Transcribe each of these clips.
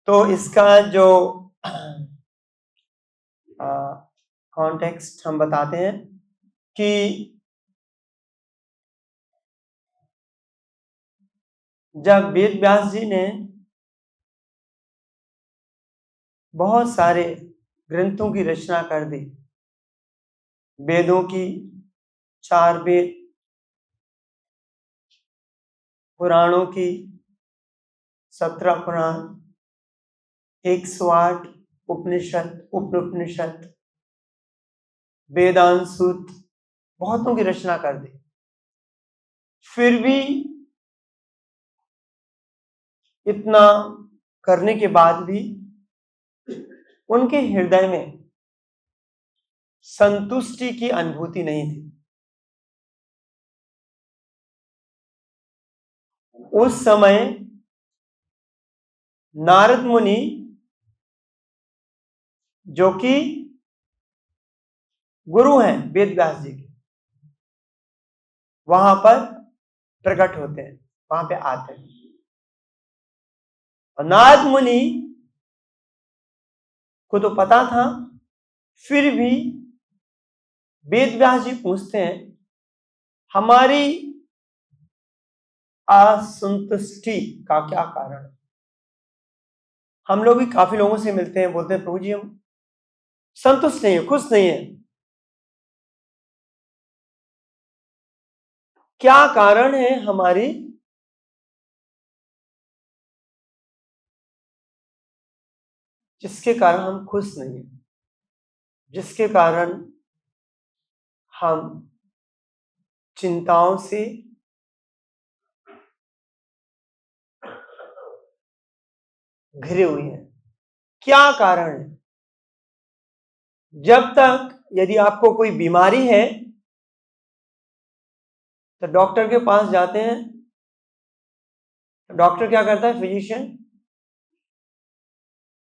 तो इसका जो कॉन्टेक्स्ट हम बताते हैं कि जब वेद व्यास जी ने बहुत सारे ग्रंथों की रचना कर दी, वेदों की 4 वेद, पुराणों की 17 पुराण, 108 उपनिषद, उपनिषद, वेदांत सूत्र, बहुतों की रचना कर दी, फिर भी इतना करने के बाद भी उनके हृदय में संतुष्टि की अनुभूति नहीं थी। उस समय नारद मुनि, जो कि गुरु हैं वेद व्यास जी के, वहां पर प्रकट होते हैं, वहां पे आते हैं। और नारद मुनि को तो पता था, फिर भी वेद व्यास जी पूछते हैं, हमारी असंतुष्टि का क्या कारण है? हम लोग भी काफी लोगों से मिलते हैं, बोलते हैं प्रभु जी हम संतुष्ट नहीं है, खुश नहीं है, क्या कारण है हमारी जिसके कारण हम खुश नहीं है, जिसके कारण हम चिंताओं से घिरे हुए हैं, क्या कारण है? जब तक यदि आपको कोई बीमारी है तो डॉक्टर के पास जाते हैं, तो डॉक्टर क्या करता है? फिजिशियन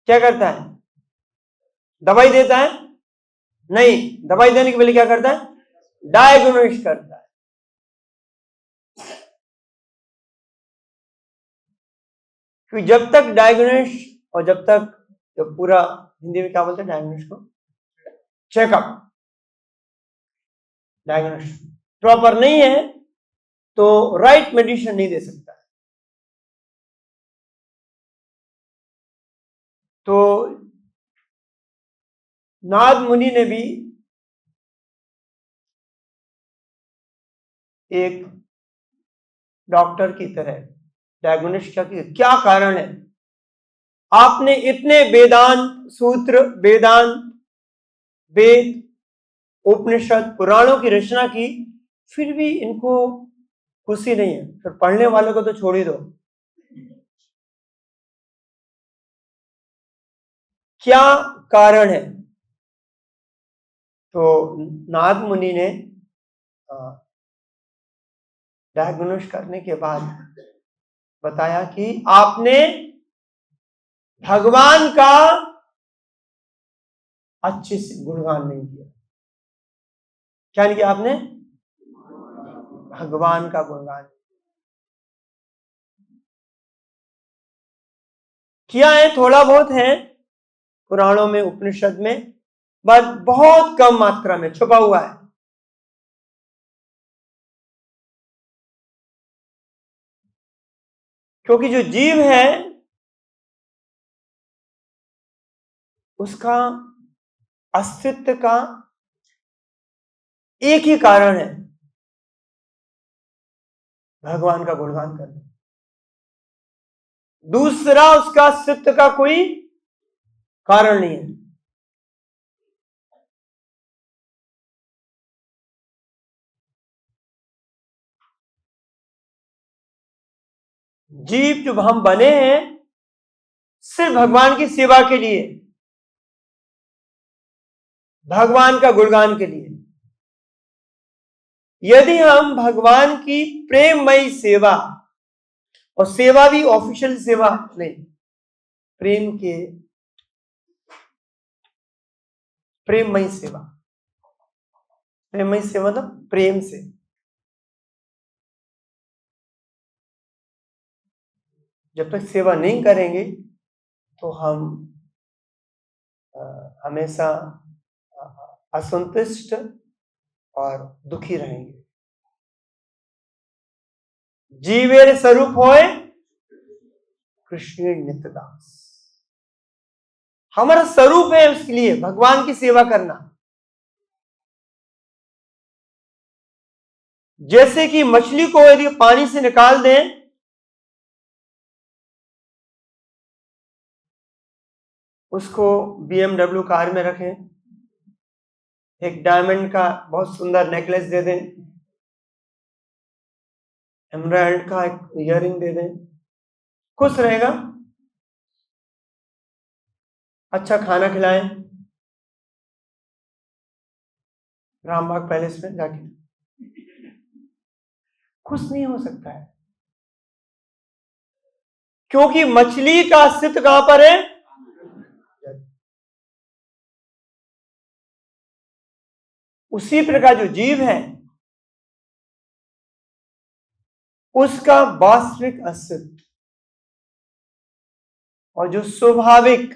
क्या करता है? दवाई देता है? नहीं, दवाई देने के पहले क्या करता है? डायग्नोसिस करता है। क्योंकि जब तक डायग्नोसिस, और जब तक जो पूरा हिंदी में क्या बोलते हैं डायग्नोसिस को? चेकअप, डायग्नोसिस प्रॉपर नहीं है तो राइट मेडिसिन नहीं दे सकता है। तो नारद मुनि ने भी एक डॉक्टर की तरह डायग्नोसिस किया कि क्या कारण है, आपने इतने वेदांत सूत्र, वेदांत, वेद, उपनिषद, पुराणों की रचना की, फिर भी इनको खुशी नहीं है, फिर पढ़ने वालों को तो छोड़ ही दो, क्या कारण है? तो नारद मुनि ने डायग्नोस करने के बाद बताया कि आपने भगवान का अच्छे से गुणगान नहीं किया। क्या नहीं किया आपने? भगवान का गुणगान किया है, थोड़ा बहुत है पुराणों में, उपनिषद में, बस बहुत कम मात्रा में छुपा हुआ है। क्योंकि जो जीव है उसका अस्तित्व का एक ही कारण है, भगवान का गुणगान करना। दूसरा उसका अस्तित्व का कोई कारण नहीं है। जीव जो हम बने हैं सिर्फ भगवान की सेवा के लिए, भगवान का गुणगान के लिए। यदि हम भगवान की प्रेममयी सेवा, और सेवा भी ऑफिशियल सेवा नहीं, प्रेममयी सेवा, प्रेममयी सेवा मतलब प्रेम से, जब तक सेवा नहीं करेंगे तो हम हमेशा असंतुष्ट और दुखी रहेंगे। जीवेर स्वरूप होए कृष्ण नित्यदास, हमारा स्वरूप है उसके लिए भगवान की सेवा करना। जैसे कि मछली को यदि पानी से निकाल दें उसको BMW कार में रखें, एक डायमंड का बहुत सुंदर नेकलेस दे दें, एमराल्ड का एक इयररिंग दे दें, खुश रहेगा। अच्छा खाना खिलाएं रामबाग पैलेस में जाके, खुश नहीं हो सकता है, क्योंकि मछली का अस्तित्व कहां पर है? उसी प्रकार जो जीव है उसका वास्तविक अस्तित्व और जो स्वाभाविक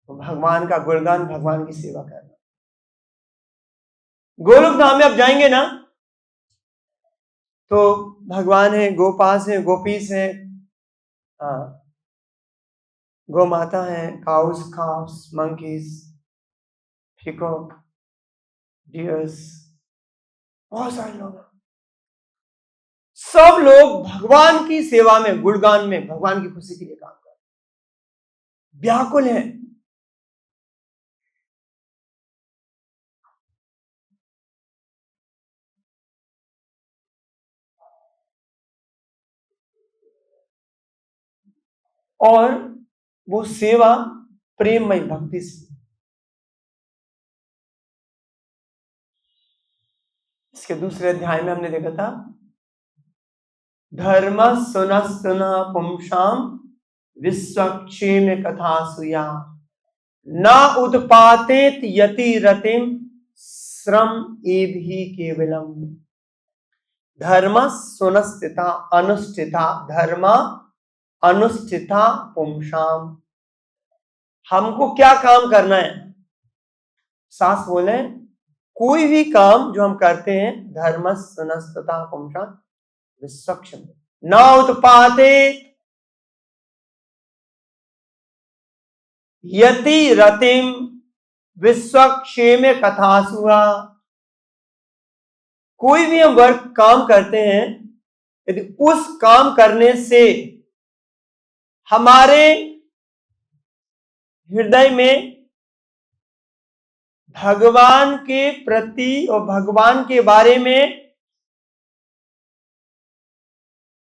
भगवान का गुणगान, भगवान की सेवा करना। गोलोक धाम में आप जाएंगे ना तो भगवान है, गोपास है, गोपीस है, गौ माता है, cows, cows, monkeys, peacock, dears, बहुत सारे लोग, सब लोग भगवान की सेवा में, गुणगान में, भगवान की खुशी के लिए काम कर रहे हैं, व्याकुल हैं। और वो सेवा प्रेममय भक्ति से। इसके दूसरे अध्याय में हमने देखा था धर्म सुन सुन पुंसाम विश्वक्षेम कथा सुया न उत्पातेत यति रतिम श्रम एवि केवलम। धर्म सुनस्थिता अनुष्ठिता, धर्म अनुष्ठिता पुंसाम, हमको क्या काम करना है? सास बोले कोई भी काम जो हम करते हैं धर्म सुनस्थिता पुंसाम विश्वक्षेम न उत्पातेत यति रतिम विश्वक्षेम कथासुआ। कोई भी हम वर्क काम करते हैं यदि उस काम करने से हमारे हृदय में भगवान के प्रति और भगवान के बारे में,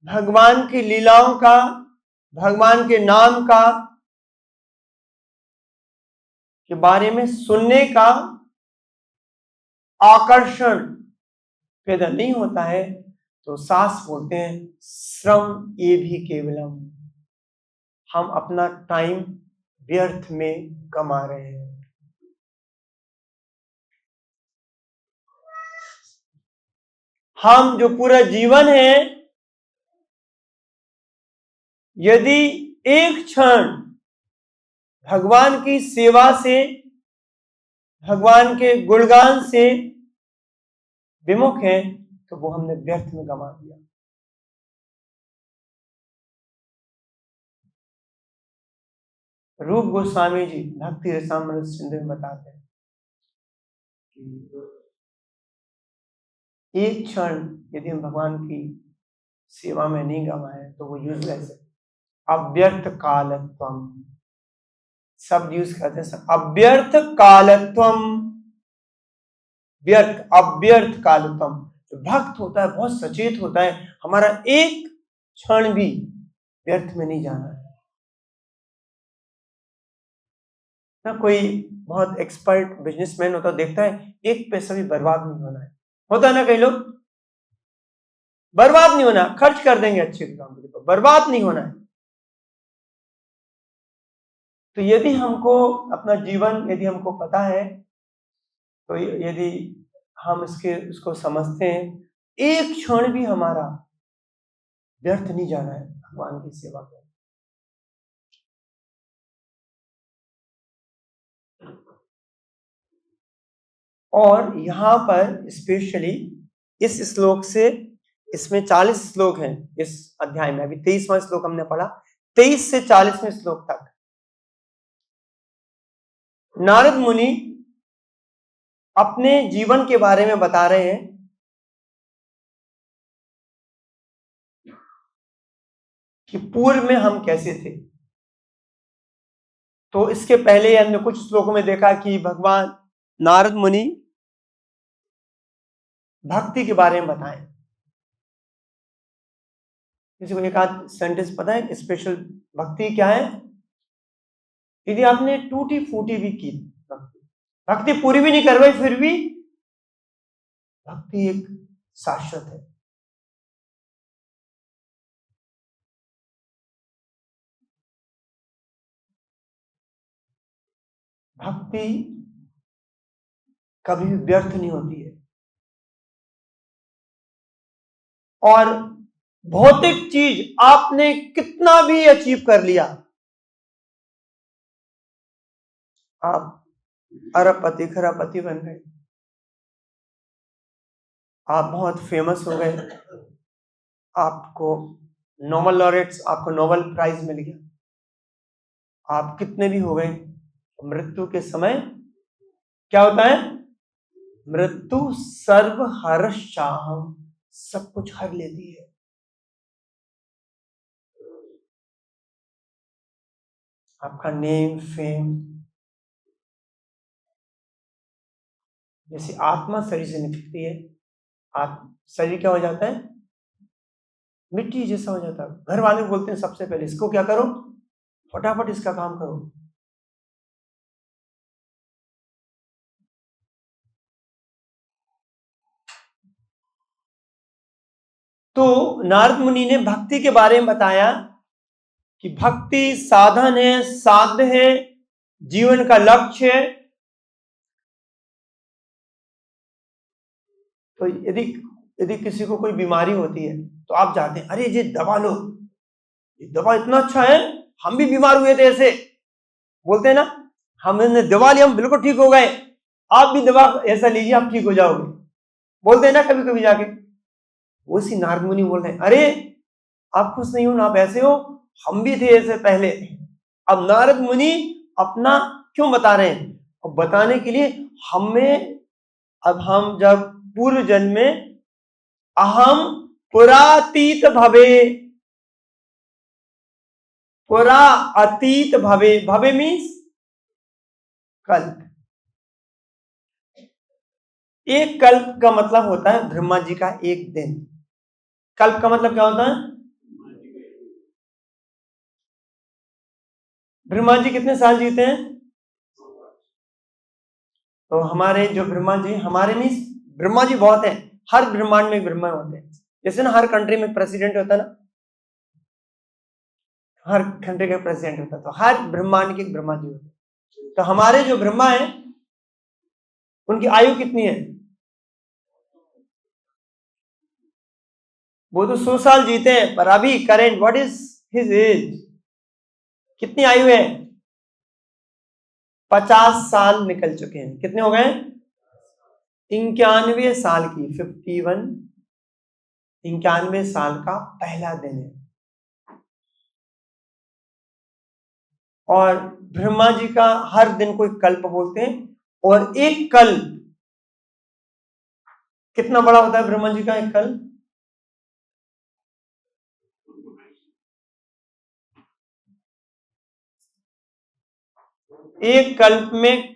भगवान की लीलाओं का, भगवान के नाम का के बारे में सुनने का आकर्षण पैदा नहीं होता है तो सास बोलते हैं श्रम ये भी केवलम, हम अपना टाइम व्यर्थ में कमा रहे हैं। हम जो पूरा जीवन है यदि एक क्षण भगवान की सेवा से, भगवान के गुणगान से विमुख है तो वो हमने व्यर्थ में गंवा दिया। रूप गोस्वामी जी भक्ति रसामृत सिंधु में बताते हैं कि एक क्षण यदि हम भगवान की सेवा में नहीं गंवाए तो वो यूजलेस है। अव्यर्थ कालत्वम शब्द यूज करते हैं, अव्यर्थ कालत्वम, व्यर्थ, अव्यर्थ कालत्वम। भक्त होता है बहुत सचेत होता है, हमारा एक क्षण भी व्यर्थ में नहीं जाना है ना। कोई बहुत एक्सपर्ट बिजनेसमैन होता देखता है एक पैसा भी बर्बाद नहीं होना है, होता है ना, कई लोग बर्बाद नहीं होना, खर्च कर देंगे अच्छे काम के लिए, बर्बाद नहीं होना है। तो यदि हमको अपना जीवन यदि हमको पता है तो यदि हम इसको समझते हैं एक क्षण भी हमारा व्यर्थ नहीं जाना है भगवान की सेवा में। और यहां पर स्पेशली इस श्लोक से, इसमें 40 श्लोक हैं इस अध्याय में, अभी 23वां श्लोक हमने पढ़ा, 23 से 40वें श्लोक तक नारद मुनि अपने जीवन के बारे में बता रहे हैं कि पूर्व में हम कैसे थे। तो इसके पहले हमने कुछ श्लोकों में देखा कि भगवान नारद मुनि भक्ति के बारे में बताएं। किसी को एक आध सेंटेंस पता है स्पेशल भक्ति क्या है? यदि आपने टूटी फूटी भी की भक्ति पूरी भी नहीं कर पाई, फिर भी भक्ति एक शाश्वत है। भक्ति कभी भी व्यर्थ नहीं होती है। और भौतिक चीज आपने कितना भी अचीव कर लिया, आप अरबपति खरबपति बन गए, आप बहुत फेमस हो गए, आपको नोबेल लॉरेट्स, आपको नोबेल प्राइज मिल गया, आप कितने भी हो गए, मृत्यु के समय क्या होता है? मृत्यु सर्वहरश्चाहम, सब कुछ हर लेती है। आपका नेम फेम, जैसे आत्मा शरीर से निकलती है, शरीर क्या हो जाता है? मिट्टी जैसा हो जाता है। घर वाले बोलते हैं सबसे पहले इसको क्या करो, फटाफट इसका काम करो। तो नारद मुनि ने भक्ति के बारे में बताया कि भक्ति साधन है, साध्य है, जीवन का लक्ष्य है। तो यदि किसी को कोई बीमारी होती है तो आप जाते हैं, अरे ये दवा लो, ये दवा इतना अच्छा है, हम भी बीमार हुए थे ऐसे, बोलते हैं ना, हमने दवा ली हम बिल्कुल ठीक हो गए, आप भी दवा ऐसा लीजिए आप ठीक हो जाओगे, बोलते हैं ना कभी कभी जाके। उसी नारद मुनि बोल रहे हैं, अरे आप खुश नहीं हो ना, आप ऐसे हो, हम भी थे ऐसे पहले। अब नारद मुनि अपना क्यों बता रहे हैं? और बताने के लिए हमें, अब हम जब पूर्व जन्म में अहम पुरातीत भवे, पुरा अतीत भवे, भवे मीन्स कल्प। एक कल्प का मतलब होता है ब्रह्मा जी का एक दिन। कल्प का मतलब क्या होता है? ब्रह्मा जी कितने साल जीते हैं? तो हमारे जो ब्रह्मा जी, हमारे मीन्स ब्रह्मा जी बहुत हैं, हर ब्रह्मांड में ब्रह्मा होते हैं। जैसे ना हर कंट्री में प्रेसिडेंट होता है ना, हर कंट्री का प्रेसिडेंट होता है, तो हर ब्रह्मांड के ब्रह्मा जी होते हैं। तो हमारे जो ब्रह्मा है उनकी आयु कितनी है? वो तो 100 साल जीते हैं, पर अभी current what is his age, कितनी आयु है? 50 साल निकल चुके हैं। कितने हो गए? 91 साल की, 51, 91 साल का पहला दिन है। और ब्रह्मा जी का हर दिन को एक कल्प बोलते हैं, और एक कल्प कितना बड़ा होता है? ब्रह्मा जी का एक कल्प एक कल्प में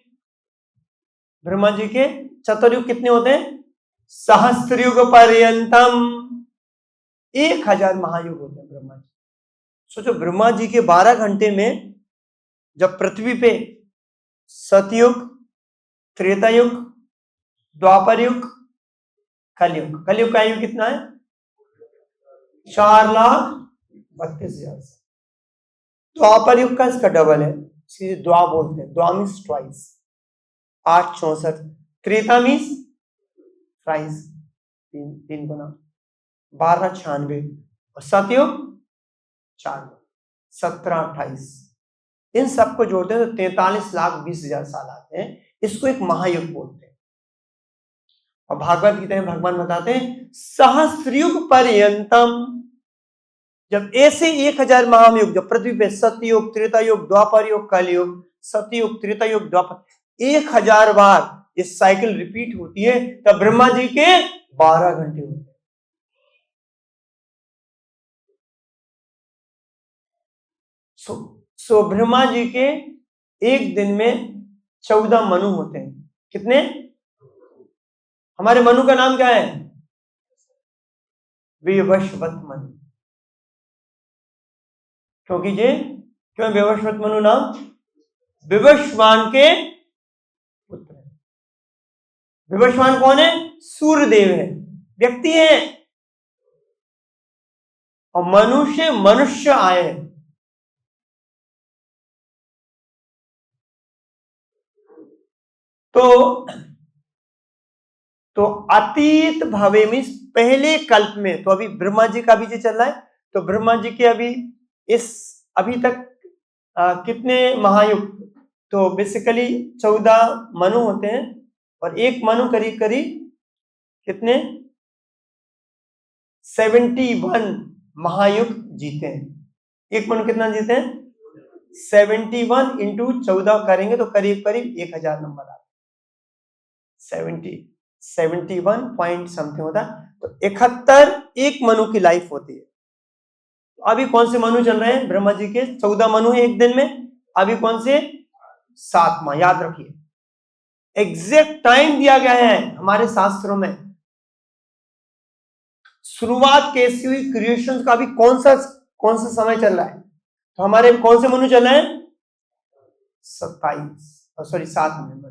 ब्रह्मा जी के चतुर्युग कितने होते हैं? सहस्त्रयुग पर्यंतम, 1000 महायुग होते हैं ब्रह्मा जी। सोचो ब्रह्मा जी के 12 घंटे में जब पृथ्वी पे सतयुग, त्रेता युग, द्वापर युग, कलयुग, कलयुग का आयु कितना है? 4,32,000। द्वापर युग का इसका डबल है, इसे द्वा बोलते हैं, द्वा means twice, 864। Treta means thrice, तीन गुना, 1296। और सतयुग 4, 1728। इन सबको जोड़ते हैं तो 43,20,000 साल आते हैं। इसको एक महायुग बोलते हैं। और भागवत गीता में भगवान बताते हैं सहस्रयुग पर्यंतम, जब ऐसे 1000 महायुग, जब पृथ्वी पे सतयुग, त्रेता युग, द्वापर युग, कलयुग, सतयुग, त्रेता युग, द्वापर, 1000 बार इस साइकिल रिपीट होती है, तब ब्रह्मा जी के 12 घंटे होते हैं। सो ब्रह्मा जी के एक दिन में 14 मनु होते हैं। कितने? हमारे मनु का नाम क्या है? विवस्वत मनु। क्योंकि ये क्यों विवस्वत मनु नाम? विवस्वान के पुत्र। विवस्वान कौन है? सूर्यदेव है, व्यक्ति है, और मनुष्य मनुष्य आए हैं। तो अतीत भवे में पहले कल्प में, तो अभी ब्रह्मा जी का भी जो चल रहा है, तो ब्रह्मा जी के अभी अभी तक कितने महायुग? तो बेसिकली 14 मनु होते हैं, और एक मनु करीब करीब कितने? 71 महायुग जीते हैं। एक मनु कितना जीते हैं? 71 इंटू 14 करेंगे तो करीब करीब 1000 नंबर आता है। 71 पॉइंट समथिंग होता है। तो 71 एक मनु की लाइफ होती है। तो अभी कौन से मनु चल रहे हैं? ब्रह्मा जी के 14 मनु है एक दिन में। अभी कौन से? 7वां। याद रखिए, एग्जैक्ट टाइम दिया गया है हमारे शास्त्रों में। शुरुआत कैसी हुई क्रिएशन का, अभी कौन सा समय चल रहा है? तो हमारे कौन से मनु चल रहे हैं? 7 नंबर।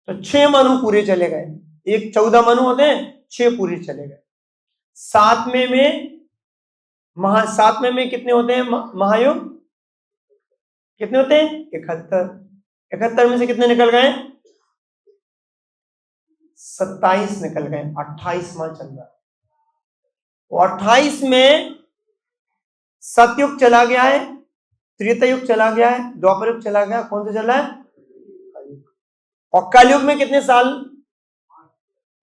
तो 6 मनु पूरे चले गए। एक 14 मनु होते हैं, 6 पूरे चले गए। 7वें में कितने होते हैं महायुग? कितने होते हैं? 71। 71 में से कितने निकल गए? 27 निकल गए। 28वां चल रहा है। 28 में सतयुग चला गया है, त्रेता युग चला गया है, द्वापर युग चला गया। कौन सा चला है? और कलयुग में कितने साल?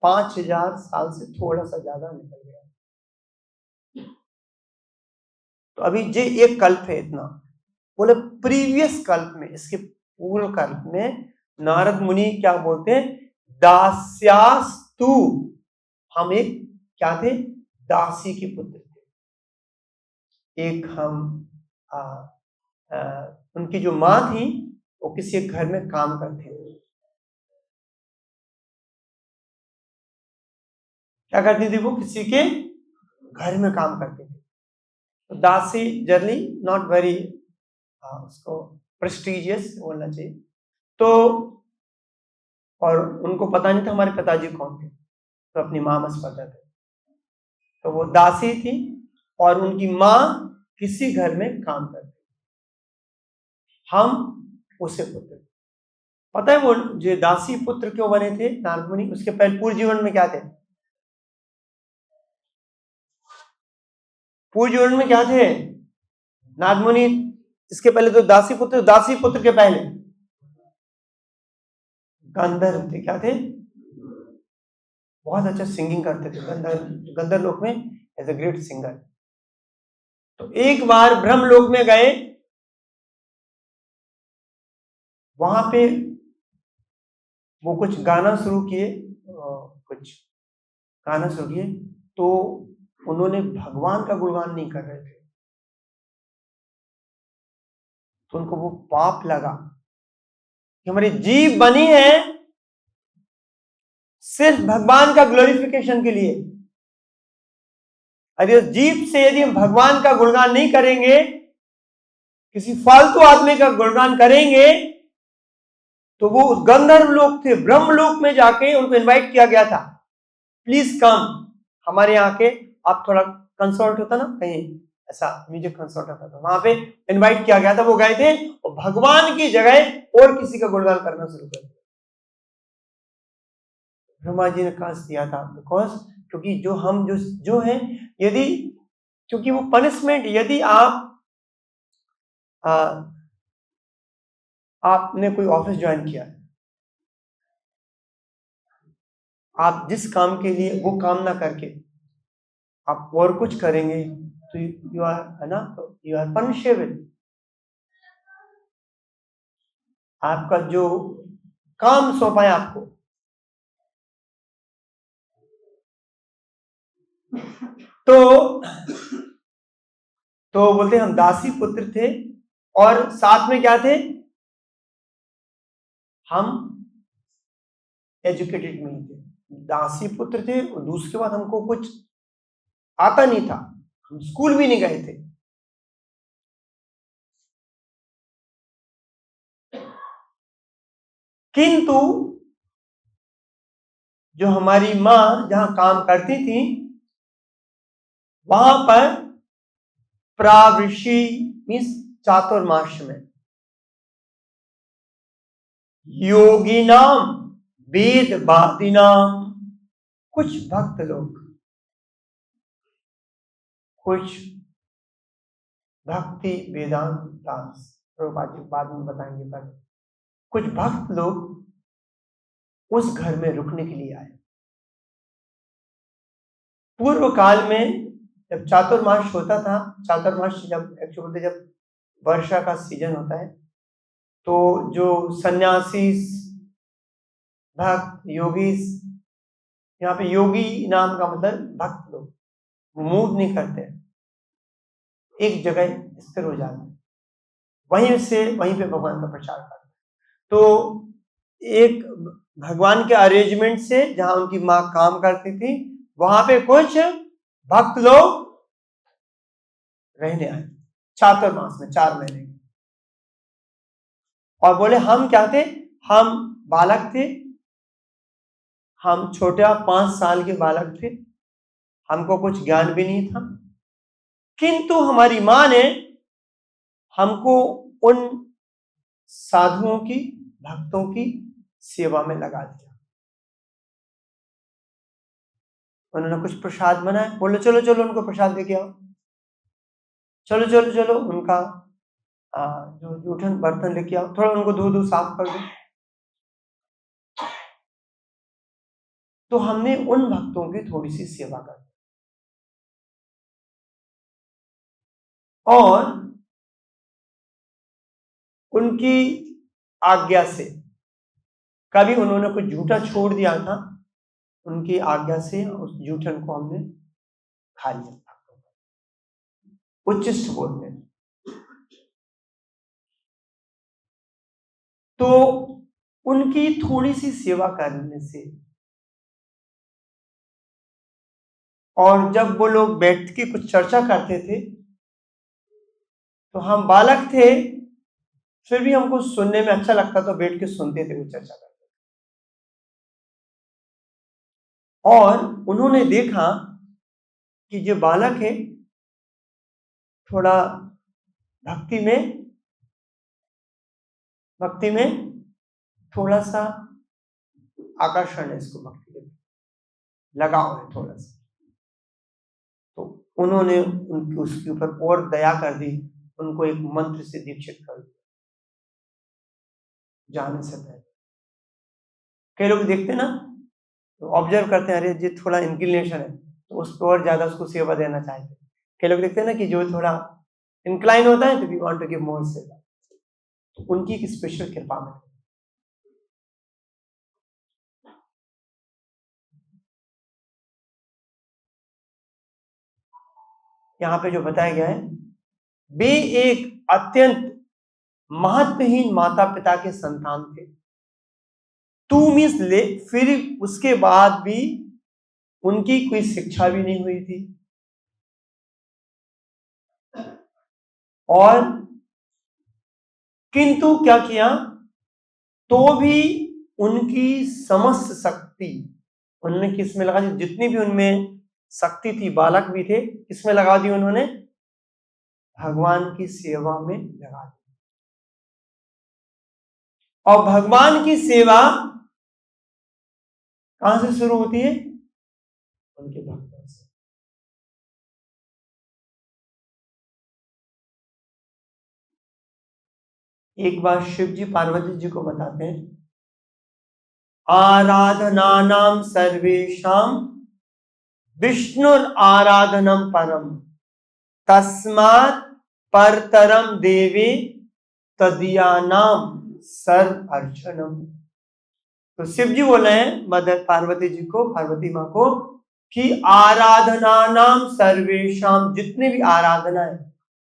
5000 साल से थोड़ा सा ज्यादा निकल गया। तो अभी ये एक कल्प है इतना। बोले प्रीवियस कल्प में, इसके पूर्व कल्प में नारद मुनि क्या बोलते हैं? दास्यास्तु, हम एक क्या थे? दासी के पुत्र थे। एक हम उनकी जो मां थी वो किसी एक घर में काम करते थे। क्या करती थी वो? किसी के घर में काम करते थे। तो दासी जर्नी नॉट वेरी उसको प्रेस्टिजियस बोलना चाहिए। तो और उनको पता नहीं था हमारे पिताजी कौन थे, तो अपनी मां बस पता थे। तो वो दासी थी और उनकी मां किसी घर में काम करती। हम उसे पुत्र। पता है वो जो दासी पुत्र क्यों बने थे नारद मुनि? उसके पहले पूर्व जीवन में क्या थे? पूर्व जीवन में क्या थे नारद मुनि? इसके पहले तो दासी पुत्र के पहले गंधर्व थे। क्या थे? बहुत अच्छा सिंगिंग करते थे गंधर्व लोक में, एज ए ग्रेट सिंगर। तो एक बार ब्रह्मलोक में गए, वहां पे वो कुछ गाना शुरू किए, तो उन्होंने भगवान का गुणगान नहीं कर रहे थे। तो उनको वो पाप लगा कि हमारी जीभ बनी है सिर्फ भगवान का ग्लोरिफिकेशन के लिए। अरे जीभ से यदि हम भगवान का गुणगान नहीं करेंगे, किसी फालतू आदमी का गुणगान करेंगे, तो वो गंधर्व लोक थे, ब्रह्म लोक में जाके उनको इनवाइट किया गया था, प्लीज कम हमारे यहाँ के। आप थोड़ा कंसर्ट होता ना कहीं, ऐसा म्यूजिक कंसर्ट होता था, वहां पे इनवाइट किया गया था। वो गए थे और भगवान की जगह और किसी का गुणगान करना शुरू कर दिया। ब्रह्मा जी ने कहा दिया था, बिकॉज क्योंकि जो हम जो है, यदि क्योंकि वो पनिशमेंट, यदि आपने कोई ऑफिस ज्वाइन किया, आप जिस काम के लिए वो काम ना करके आप और कुछ करेंगे तो यू आर, है ना, तो यू आर पनिशेबल। आपका जो काम सौंपा है आपको, तो बोलते हम दासी पुत्र थे और साथ में क्या थे, हम एजुकेटेड नहीं थे। दासी पुत्र थे और दूसरी बात हमको कुछ आता नहीं था, हम स्कूल भी नहीं गए थे। किंतु जो हमारी माँ जहां काम करती थी वहां पर प्रावृषि मीन्स चातुर्माश में योगी नाम वेद वादी नाम कुछ भक्त लोग, कुछ भक्ति वेदांत दास, बाद में बताएंगे, पर कुछ भक्त लोग उस घर में रुकने के लिए आए। पूर्व काल में जब चातुर्मास होता था, चातुर्मास जब एक्चुअली जब वर्षा का सीजन होता है, तो जो सन्यासी भक्त योगी, यहाँ पे योगी नाम का मतलब भक्त लोग, मूव नहीं करते, एक जगह स्थिर हो जाते, वहीं पे भगवान का प्रचार करते। तो एक भगवान के अरेंजमेंट से जहां उनकी माँ काम करती थी वहां पे कुछ भक्त लोग रहने आए चातुर्मास में 4 महीने, और बोले हम क्या थे, हम बालक थे, हम छोटा 5 साल के बालक थे, हमको कुछ ज्ञान भी नहीं था, किंतु हमारी माँ ने हमको उन साधुओं की, भक्तों की सेवा में लगा दिया। उन्होंने कुछ प्रसाद बनाया, बोले चलो चलो उनको प्रसाद देके आओ, चलो चलो चलो उनका जो जूठन बर्तन लेके आओ, थोड़ा उनको धो धो साफ कर दो। तो हमने उन भक्तों की थोड़ी सी सेवा कर दी, और उनकी आज्ञा से, कभी उन्होंने कुछ झूठा छोड़ दिया था, उनकी आज्ञा से उस जूठन को हमने खा लिया, उच्चिष्ट बोलते हैं। तो उनकी थोड़ी सी सेवा करने से, और जब वो लोग बैठ के कुछ चर्चा करते थे तो हम बालक थे, फिर भी हमको सुनने में अच्छा लगता, तो बैठ के सुनते थे वो चर्चा करते। और उन्होंने देखा कि जो बालक है थोड़ा भक्ति में थोड़ा सा आकर्षण है, इसको भक्ति में लगाव है थोड़ा सा, तो उन्होंने उसके ऊपर और दया कर दी, उनको एक मंत्र से दीक्षित कर दिया जाने से पहले। कई लोग देखते ना, तो ऑब्जर्व करते हैं, अरे जी थोड़ा इंक्लिनेशन है तो उसको और ज्यादा उसको सेवा देना चाहते हैं। कई लोग देखते हैं ना कि जो थोड़ा इंक्लाइन होता है तो we want to give more सेवा, तो उनकी एक स्पेशल कृपा में। यहाँ पे जो बताया गया है, वे एक अत्यंत महत्वहीन माता पिता के संतान थे। टू मीन्स ले, फिर उसके बाद भी उनकी कोई शिक्षा भी नहीं हुई थी, और किंतु क्या किया, तो भी उनकी समस्त शक्ति उन्होंने किस में लगा दी, जितनी भी उनमें शक्ति थी, बालक भी थे, किसमें लगा दी उन्होंने, भगवान की सेवा में लगा दी। और भगवान की सेवा कहां से शुरू होती है, उनके भक्तों से। एक बार शिव जी पार्वती जी को बताते हैं आराधनानां सर्वेषां विष्णुर आराधनम परम तस्मात् परतरम देवी तदीयानाम सर्व अर्चनम। तो शिव जी बोले हैं मदर पार्वती जी को, पार्वती माँ को, कि आराधना नाम सर्वेशम, जितने भी आराधना है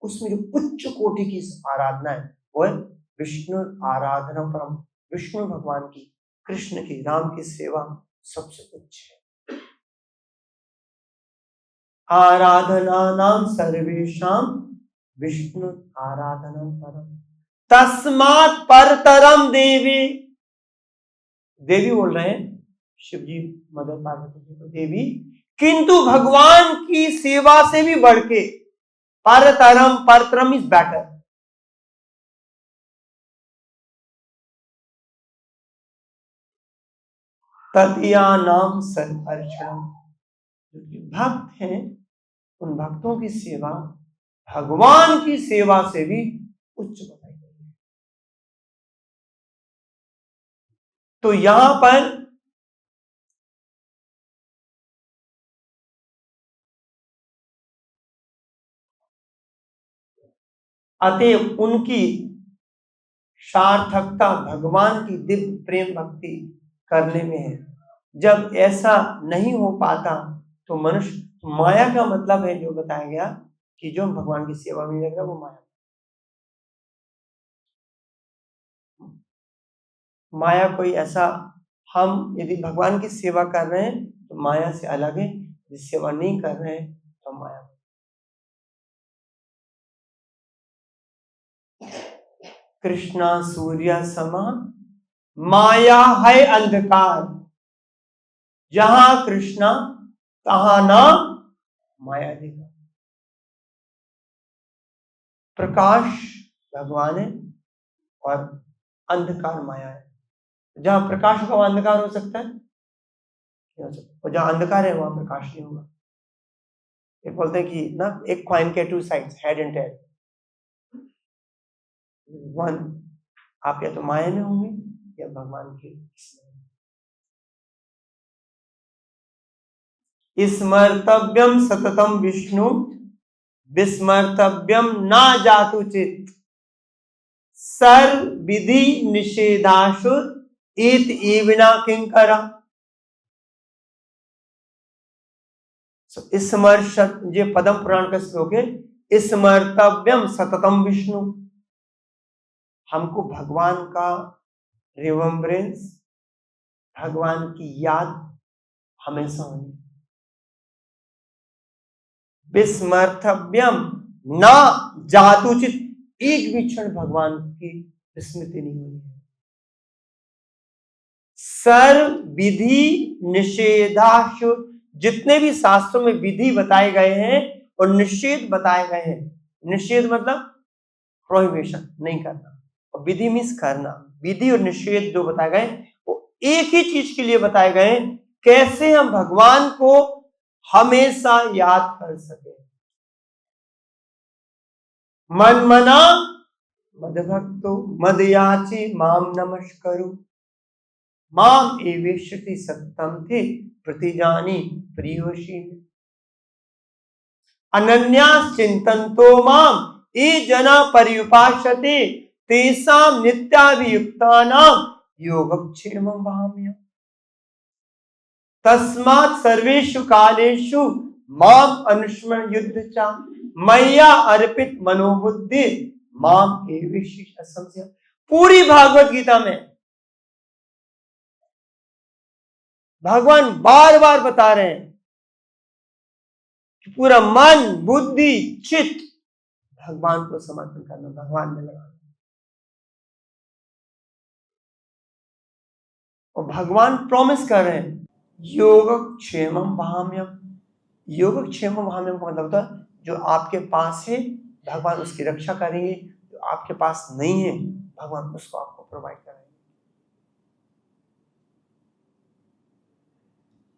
उसमें जो उच्च कोटि की आराधना है वो है विष्णु आराधना परम, विष्णु भगवान की, कृष्ण की, राम की सेवा सबसे उच्च है। आराधना नाम सर्वेशम विष्णु आराधना परम तस्मात् परतरम देवी, देवी बोल रहे हैं शिव जी मदर पार्वती जी को देवी, किंतु भगवान की सेवा से भी बढ़ के परतरम, परतरम इज बेटर, तदिया नाम सर्व अर्चनम, जो भक्त हैं उन भक्तों की सेवा भगवान की सेवा से भी उच्च बताई गई है। तो यहां पर अतएव उनकी सार्थकता भगवान की दिव्य प्रेम भक्ति करने में है। जब ऐसा नहीं हो पाता तो मनुष्य, माया का मतलब है जो बताया गया कि जो भगवान की सेवा में लग रहा वो माया, माया कोई ऐसा, हम यदि भगवान की सेवा कर रहे हैं तो माया से अलग है, यदि सेवा नहीं कर रहे हैं तो माया। कृष्णा सूर्य समा माया है अंधकार, जहां कृष्णा तहां ना माया देगा। प्रकाश भगवान है और अंधकार माया है। जहां प्रकाश होगा वहां अंधकार हो सकता है, और जहां अंधकार है वहां प्रकाश नहीं होगा। ये बोलते हैं कि ना एक कॉइन के two sides, head and tail. One, आप या तो माया में होंगे या भगवान के। स्मर्तव्यम सततम विष्णु विस्मर्तव्यम ना जातुचित सर्व विधि निषेधाशु इत ईविना किंकरा। स्मर्श, ये पद्म पुराण का श्लोक है। स्मर्तव्यम सततम विष्णु, हमको भगवान का रिमेम्बरेंस, भगवान की याद हमेशा होनी। विस्मर्तव्यम ना जातुचित, एक भी क्षण भगवान की स्मृति नहीं होनी है। सर्व विधि निषेधाशु, जितने भी शास्त्रों में विधि बताए गए हैं और निषेध बताए गए हैं, निषेध मतलब प्रोहिबिशन, नहीं करना, और विधि मीन्स करना। विधि और निषेध जो बताए गए वो एक ही चीज के लिए बताए गए, कैसे हम भगवान को हमेशा याद कर सके। मन मना मद भक्तो मदयाची माम नमस्करु माम एवेष्यति सत्तम थे प्रतिजानी प्रियोशी अनन्यास चिंतन्तो माम ये जना पर्युपासते तेषां नित्याभियुक्तानां योगक्षेमं वहाम्यहम्। तस्मात् सर्वेषु कालेषु माम अनुस्मर युद्ध चा मैया अर्पित मनोबुद्धि माम एवेष्य संशय। पूरी भागवत गीता में भगवान बार बार बता रहे हैं कि पूरा मन बुद्धि चित्त भगवान को समर्पण करना, भगवान में लगाना। और भगवान प्रॉमिस कर रहे हैं योगक्षेमम वहाम्यहम्। योगक्षेमम वहाम्यहम् का मतलब होता है जो आपके पास है भगवान उसकी रक्षा करेंगे, जो आपके पास नहीं है भगवान उसको आपको प्रोवाइड करेंगे।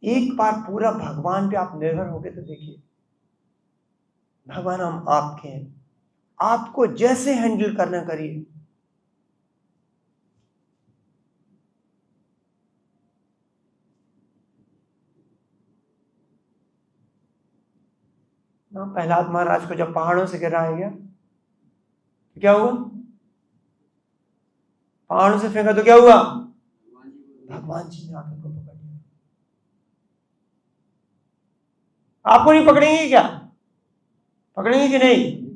एक बार पूरा भगवान पे आप निर्भर होगे तो देखिए, भगवान हम आपके हैं, आपको जैसे हैंडल करना करिए। प्रहलाद महाराज को जब पहाड़ों से गिराया गया तो क्या हुआ? पहाड़ों से फेंका तो क्या हुआ? भगवान जी ने आके उनको पकड़ लिया। आपको नहीं पकड़ेंगे क्या? पकड़ेंगे कि नहीं?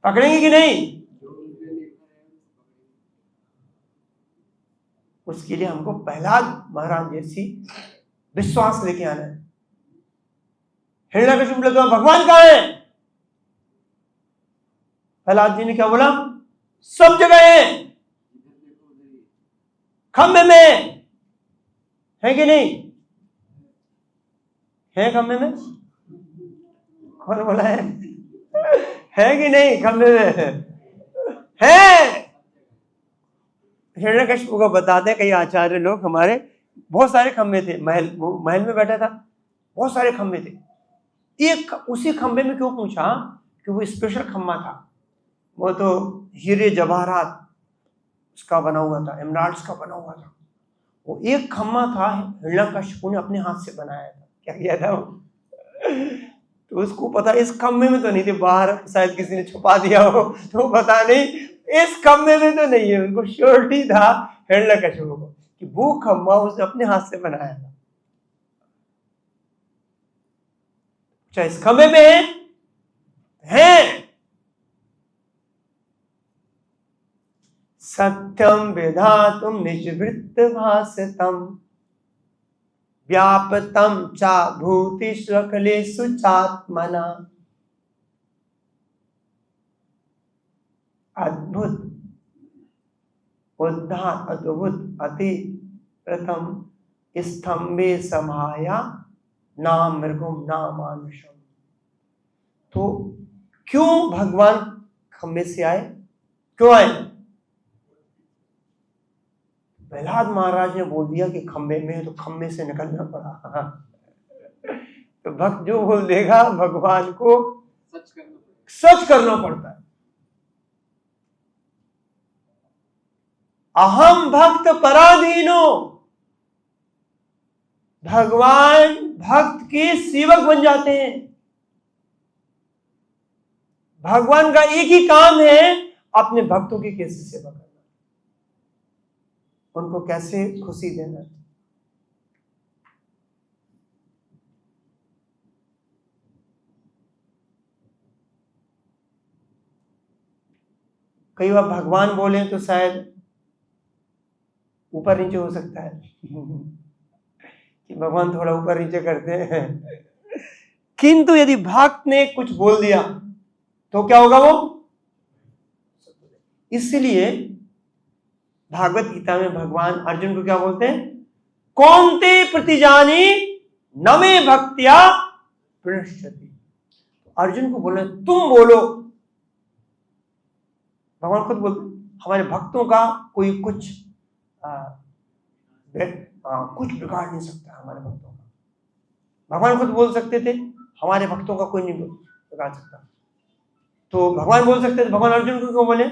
पकड़ेंगे कि नहीं? उसके लिए हमको प्रहलाद महाराज जैसी विश्वास लेके आना है। हिरण्यकशिपु बोले तो भगवान कहाँ है? प्रहलाद जी ने क्या बोला? सब जगह है, खंबे में है कि नहीं है? खंबे में कौन बोला है कि नहीं? खंबे में है। हिरण्यकशिपु को बताते हैं कई आचार्य लोग, हमारे बहुत सारे खंबे थे, महल में बैठा था, बहुत सारे खंबे थे। एक उसी खंबे में क्यों पूछा? कि वो स्पेशल खंबा था, वो तो हीरे जवाहरात उसका बना हुआ था, एमराल्ड्स का बना हुआ था। वो एक खंबा था, हिरण्यकशिपु ने अपने हाथ से बनाया था। क्या किया था वो? तो उसको पता इस खंबे में तो नहीं थे, बाहर शायद किसी ने छुपा दिया हो, तो पता नहीं इस खंबे में तो नहीं है। उनको श्योरिटी था हिरण्यकशिपु को कि वो खंबा उसने अपने हाथ से बनाया था। चाहे इस खंबे में है। सत्यम विधातुम निजवृत्त भासतम व्यापतम चा भूति सकलेषु चात्मना। अद्भुत उद्धार अद्भुत अति प्रथम स्तंभे समाया नाम मृगुम नाम मानुषम। तो क्यों भगवान खंबे से आए? क्यों आए? प्रहलाद महाराज ने बोल दिया कि खंबे में है, तो खंबे से निकलना पड़ा। तो भक्त जो बोल देगा भगवान को सच करना पड़ता है। अहम भक्त पराधीनो, भगवान भक्त के सेवक बन जाते हैं। भगवान का एक ही काम है, अपने भक्तों की कैसे सेवा करना, उनको कैसे खुशी देना। कई बार भगवान बोले तो शायद ऊपर नीचे हो सकता है कि भगवान थोड़ा ऊपर नीचे करते हैं, किंतु यदि भक्त ने कुछ बोल दिया तो क्या होगा? वो इसलिए भागवत गीता में भगवान अर्जुन को क्या बोलते हैं? कौन्ते प्रतिजानी न मे भक्त्या प्रणश्यति। अर्जुन को बोले तुम बोलो। भगवान खुद बोलते हमारे भक्तों का कोई कुछ कुछ बिगाड़ नहीं सकता हमारे भक्तों का। भगवान खुद बोल सकते थे हमारे भक्तों का कोई नहीं बिगाड़ सकता। तो भगवान बोल सकते थे, भगवान अर्जुन को क्यों बोले?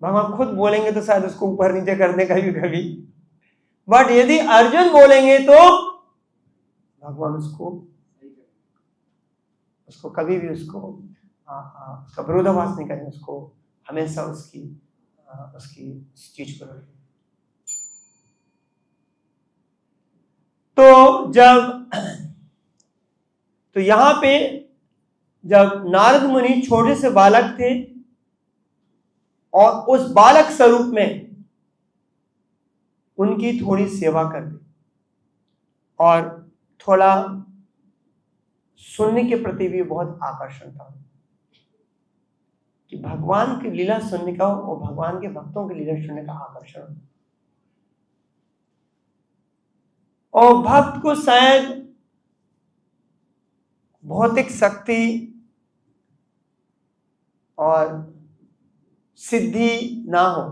भगवान खुद बोलेंगे तो शायद उसको ऊपर नीचे करने का भी कभी, बट यदि अर्जुन बोलेंगे तो भगवान उसको कभी भी उसका विरोधाभास नहीं करेंगे, उसको हमेशा उसकी चीज को रखेंगे। तो यहां पे जब नारद मुनि छोटे से बालक थे और उस बालक स्वरूप में उनकी थोड़ी सेवा कर दी और थोड़ा सुनने के प्रति भी बहुत आकर्षण था कि भगवान की लीला सुनने का और भगवान के भक्तों की लीला सुनने का आकर्षण। और भक्त को शायद भौतिक शक्ति और सिद्धि ना हो,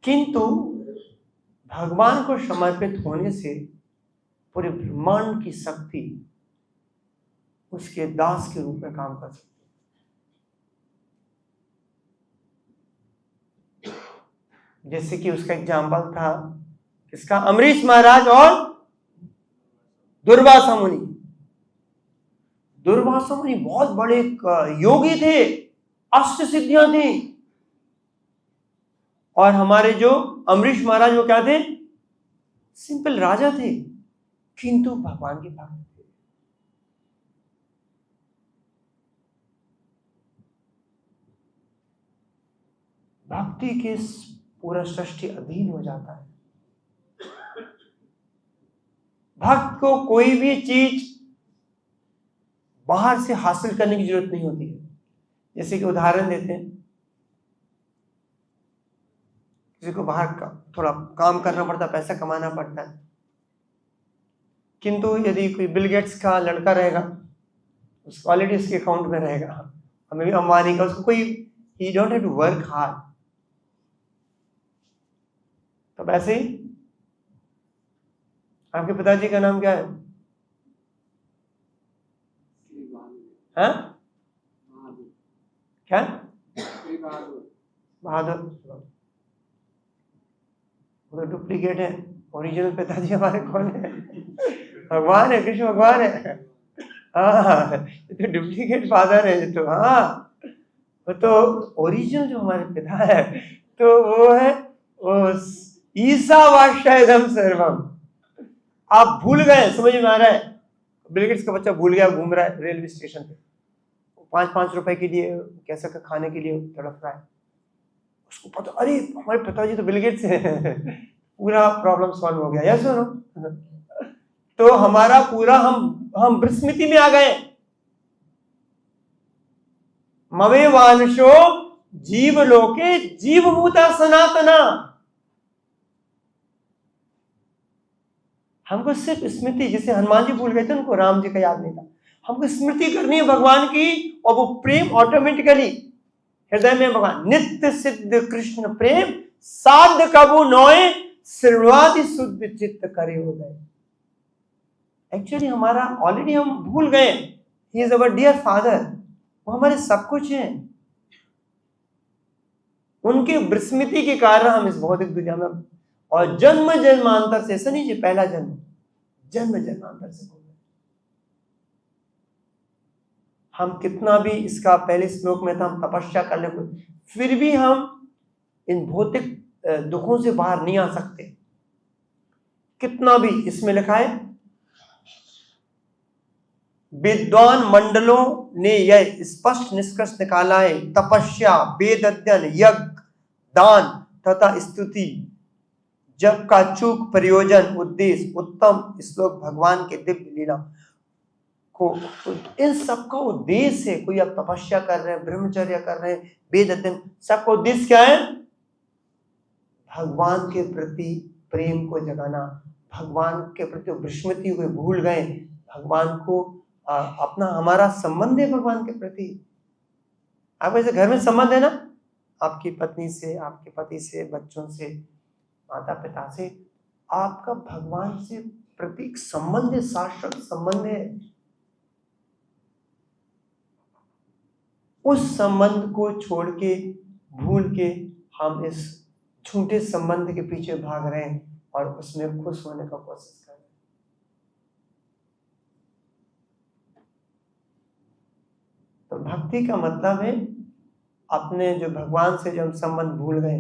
किंतु भगवान को समर्पित होने से पूरे ब्रह्मांड की शक्ति उसके दास के रूप में काम कर सकती है। जैसे कि उसका एग्जाम्पल था किसका? अमरीश महाराज और दुर्वासा मुनि, दुर्वासा मुनि बहुत बड़े योगी थे, अष्ट सिद्धियां थी। और हमारे जो अमरीश महाराज वो क्या थे? सिंपल राजा थे, किंतु भगवान के भक्त थे। भक्ति के पूरा सृष्टि अधीन हो जाता है। भक्त को कोई भी चीज बाहर से हासिल करने की जरूरत नहीं होती है। जैसे कि उदाहरण देते हैं, किसी को बाहर का थोड़ा काम करना पड़ता है, पैसा कमाना पड़ता है, किंतु यदि कोई बिल गेट्स का लड़का रहेगा, उसको ऑलरेडी उसके अकाउंट में रहेगा, हमें भी अंबानी का, उसको कोई ही don't have to work hard. तो वैसे ही आपके पिताजी का नाम क्या है? हाँ? क्या? बहादुर। वो तो डुप्लीकेट है, ओरिजिनल पिताजी हमारे कौन है? भगवान है, कृष्ण भगवान है। हाँ, ये तो डुप्लीकेट फादर है। ये तो हाँ, वो तो ओरिजिनल जो हमारे पिता है तो वो है ईसावास्यम सर्वम। आप भूल गए, समझ में आ रहा है? बिल गेट्स का बच्चा भूल गया, घूम रहा है रेलवे स्टेशन पे, 5-5 रुपए के लिए कैसे का खाने के लिए तड़प रहा है। उसको पता, अरे हमारे पिताजी तो बिल गेट्स हैं। पूरा प्रॉब्लम सॉल्व हो गया। यस और नो? तो हमारा पूरा हम विस्मृति में आ गए। मवे वांशो जीव लोके जीवभूता सनातना। हमको सिर्फ स्मृति, जैसे हनुमान जी भूल गए थे, उनको राम जी का याद नहीं था। हमको स्मृति करनी है भगवान की, और वो प्रेम ऑटोमेटिकली हृदय में। भगवान नित्य सिद्ध कृष्ण प्रेम साध कबू नोए श्रृणवादि शुद्ध चित्त करे उदय। एक्चुअली हमारा ऑलरेडी हम भूल गए, he is our dear father, वो हमारे सब कुछ हैं। उनके विस्मृति के कारण हम इस भौतिक दुनिया में, और जन्म जन्मांतर से, सनी जी पहला जन्म, जन्म जन्मांतर से बोल रहे। हम कितना भी, इसका पहले श्लोक में था, हम तपस्या करने को, फिर भी हम इन भौतिक दुखों से बाहर नहीं आ सकते। कितना भी इसमें लिखा है, विद्वान मंडलों ने यह स्पष्ट निष्कर्ष निकाला है, तपस्या, वेद अध्ययन, यज्ञ, दान तथा स्तुति, जप का चूक प्रयोजन, उद्देश्य, उत्तम श्लोक भगवान के दिव्य लीला को, इन सबका उद्देश्य है। कोई आप तपस्या कर रहे हैं, ब्रह्मचर्य कर रहे हैं, वेद अध्ययन, सबका उद्देश्य क्या है? भगवान के प्रति प्रेम को जगाना। भगवान के प्रति विस्मृति हुए, भूल गए भगवान को, अपना हमारा संबंध है भगवान के प्रति। आप ऐसे घर में संबंध है ना, आपकी पत्नी से, आपके पति से, बच्चों से, माता पिता से, आपका भगवान से प्रति संबंध है, शाश्वत संबंध है। उस संबंध को छोड़ के, भूल के, हम इस झूठे संबंध के पीछे भाग रहे हैं और उसमें खुश होने का कोशिश कर रहे हैं। तो भक्ति का मतलब है अपने जो भगवान से जो हम संबंध भूल गए,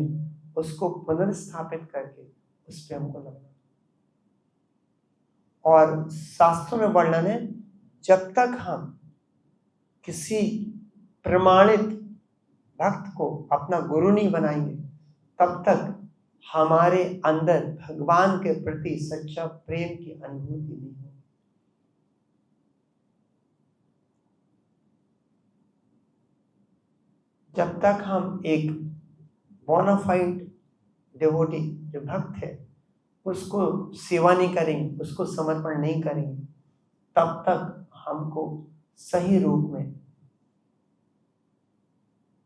उसको पुनर्स्थापित करके उस पे हमको लगना। और शास्त्रों में वर्णन है, जब तक हम किसी प्रमाणित भक्त को अपना गुरु नहीं बनाएंगे, तब तक हमारे अंदर भगवान के प्रति सच्चा प्रेम की अनुभूति नहीं होगी। जब तक हम एक बोनाफाइड डिवोटी जो भक्त है उसको सेवा नहीं करेंगे, उसको समर्पण नहीं करेंगे, तब तक हमको सही रूप में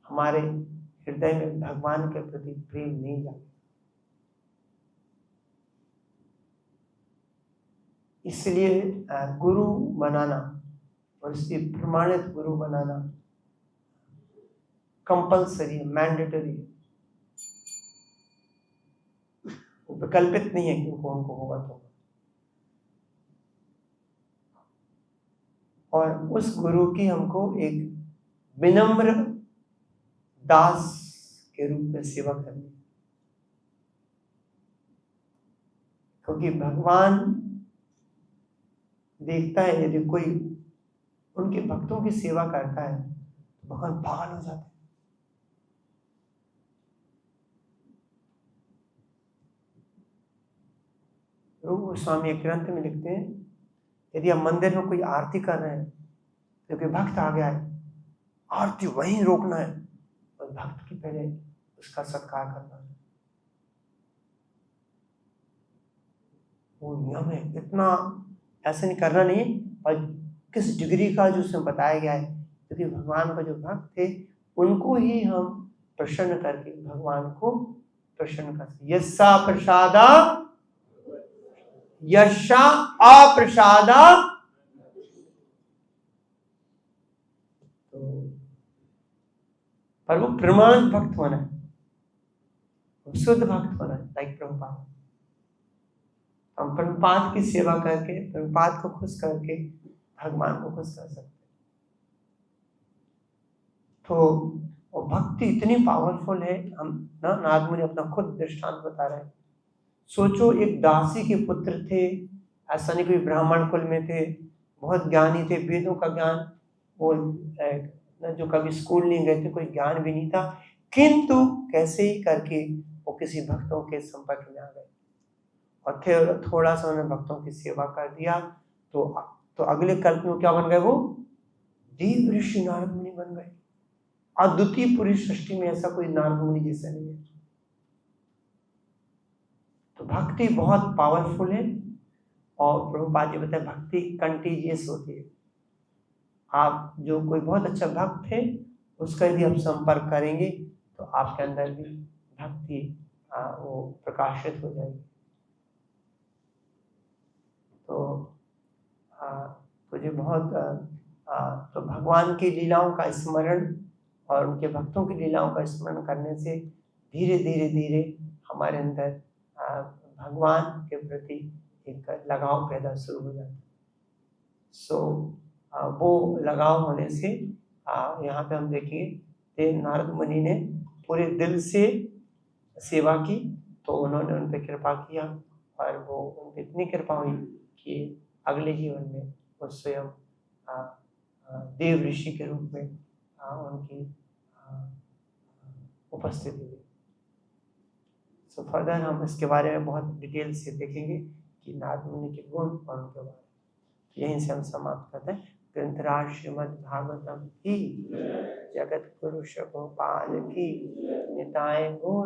हमारे हृदय में भगवान के प्रति प्रेम नहीं जाएगा। इसलिए गुरु बनाना और इसलिए प्रमाणित गुरु बनाना कंपल्सरी, मैंडेटरी, विकल्पित नहीं है कि उनको होगा तो। और उस गुरु की हमको एक विनम्र दास के रूप में सेवा करनी, क्योंकि भगवान देखता है यदि कोई उनके भक्तों की सेवा करता है तो भगवान पागल हो जाते हैं। रूप गोस्वामी एक ग्रंथ में लिखते हैं, यदि हम मंदिर में कोई आरती कर रहे हैं तो कोई भक्त आ गया है, आरती वहीं रोकना है और भक्त की पहले उसका सत्कार करना है। वो नियम है, इतना ऐसा नहीं करना नहीं, और किस डिग्री का जो उसमें बताया गया है, क्योंकि भगवान का जो भक्त थे उनको ही हम प्रसन्न करके भगवान को प्रसन्न करते। यस्सा प्रसादा यशा अप्रसादा, तो पर वो प्रमाण भक्त होना है, शुद्ध भक्त होना है, लाइक प्रभुपाद। हम प्रभुपाद की सेवा करके, प्रभुपाद को खुश करके भगवान को खुश कर सकते हैं। तो भक्ति इतनी पावरफुल है, हम ना नारद मुनि अपना खुद दृष्टांत बता रहे हैं। सोचो, एक दासी के पुत्र थे, ऐसा नहीं कोई ब्राह्मण कुल में थे, बहुत ज्ञानी थे, वेदों का ज्ञान, वो जो कभी स्कूल नहीं गए थे, कोई ज्ञान भी नहीं था, किंतु कैसे ही करके वो किसी भक्तों के संपर्क में आ गए और थोड़ा सा उन्होंने भक्तों की सेवा कर दिया, तो अगले कल्प में क्या बन गए? वो देव ऋषि नारद मुनि बन गए। अद्वितीय पूरी सृष्टि में ऐसा कोई नारद मुनि जैसा नहीं है। तो भक्ति बहुत पावरफुल है, और प्रभुपाद जी बताए भक्ति कंटीजियस होती है। आप जो कोई बहुत अच्छा भक्त है उसका यदि आप संपर्क करेंगे तो आपके अंदर भी भक्ति वो प्रकाशित हो जाएगी। तो जो बहुत तो भगवान की लीलाओं का स्मरण और उनके भक्तों की लीलाओं का स्मरण करने से धीरे धीरे धीरे हमारे अंदर भगवान के प्रति एक लगाव पैदा शुरू हो जाता है। वो लगाव होने से यहाँ पे हम देखेंगे नारद मुनि ने पूरे दिल से सेवा की, तो उन्होंने उन पर कृपा किया और वो उन पर इतनी कृपा हुई कि अगले जीवन में वो स्वयं देव ऋषि के रूप में उनकी उपस्थिति हुई। सो फर्दर हम इसके बारे में बहुत डिटेल से देखेंगे कि नारद मुनि के गुण और उनके बारे में। यहीं से हम समाप्त करते हैं। ग्रंथराज श्रीमद् भागवतम की, जगत गुरु गोपाल की, निताय गौर